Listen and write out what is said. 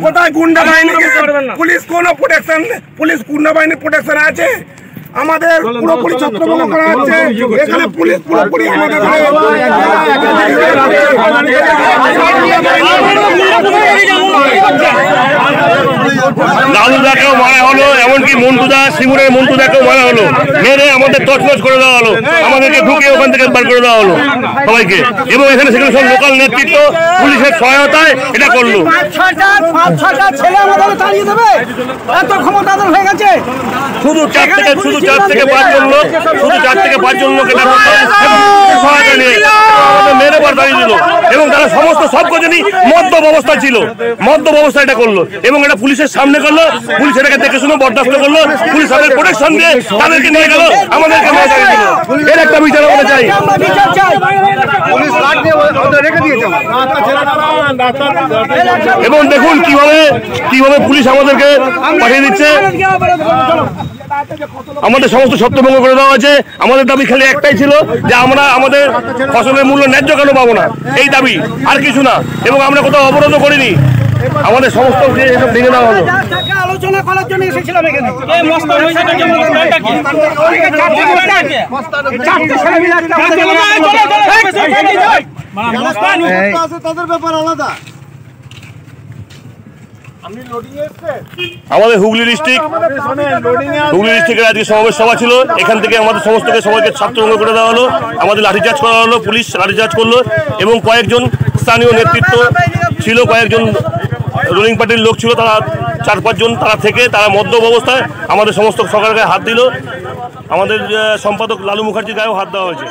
কোথায় গুন্ডা বাহিনী, পুলিশ কোন প্রোটেকশন, পুলিশ গুন্ডা বাহিনীর প্রোটেকশন আছে? আমাদের পুরোপুরি ছত্রভঙ্গ করা হচ্ছে এখানে। পুলিশ পুরোপুরি আমাদের লালুদাকেও মারা হলো, এমনকি মন্টুদা, সিঙ্গুরের মন্টুদাকেও মারা হলো, মেরে আমাদের তছনছ করে দেওয়া হলো, আমাদেরকে ঢুকে ওখান থেকে বার করে দেওয়া হলো সবাইকে। এবং এখানে সেখানে সব লোকাল নেতৃত্ব পুলিশের সহায়তায় এটা করলো। শুধু 4 থেকে 5 জন লোক, শুধু 4 থেকে 5 জন লোক এটা সহায়তা নিয়ে আমাদের মেরে বার দাঁড়িয়ে দিল। এবং তারা সমস্ত সব কজনই মদ্যপ অবস্থা ছিল, মদ্যপ অবস্থা এটা করলো এবং এটা পুলিশের সামনে করলো। পুলিশ এটাকে দেখে শুনে বরদাস্ত করলো। পুলিশ তাদের প্রোটেকশন দিয়ে তাদেরকে নিয়ে গেল, আমাদেরকে মেরে দাঁড়িয়ে দিল। এর একটা বিচার আমরা চাই। এবং দেখুন কিভাবে পুলিশ আমাদেরকে পাঠিয়ে দিচ্ছে। আমাদের সমস্ত ছত্রভঙ্গ করে দেওয়া হয়েছে। আমাদের দাবি খালি একটাই ছিল যে আমরা আমাদের ফসলের মূল্য ন্যায্য কেন পাবো না, এই দাবি, আর কিছু না। এবং আমরা কোথাও অবরোধ করিনি, আমাদের সমস্ত ভেঙে দেওয়া হলো। আলোচনা করার জন্য এসেছিলাম এখানে। তাদের ব্যাপার আলাদা। আমাদের হুগলি ডিস্ট্রিক্টের আজকে সমাবেশ সভা ছিল। এখান থেকে আমাদের সবাইকে ছত্রভঙ্গ করে দেওয়া হলো, আমাদের লাঠিচার্জ করা হলো, পুলিশ লাঠিচার্জ করলো। এবং কয়েকজন স্থানীয় নেতৃত্ব ছিল, কয়েকজন রুলিং পার্টির লোক ছিল, তারা 4-5 জন তারা মদ্যপ অবস্থায় আমাদের সমস্ত সরকারের গায়ে হাত দিল। আমাদের সম্পাদক লালু মুখার্জির গায়েও হাত দেওয়া হয়েছে।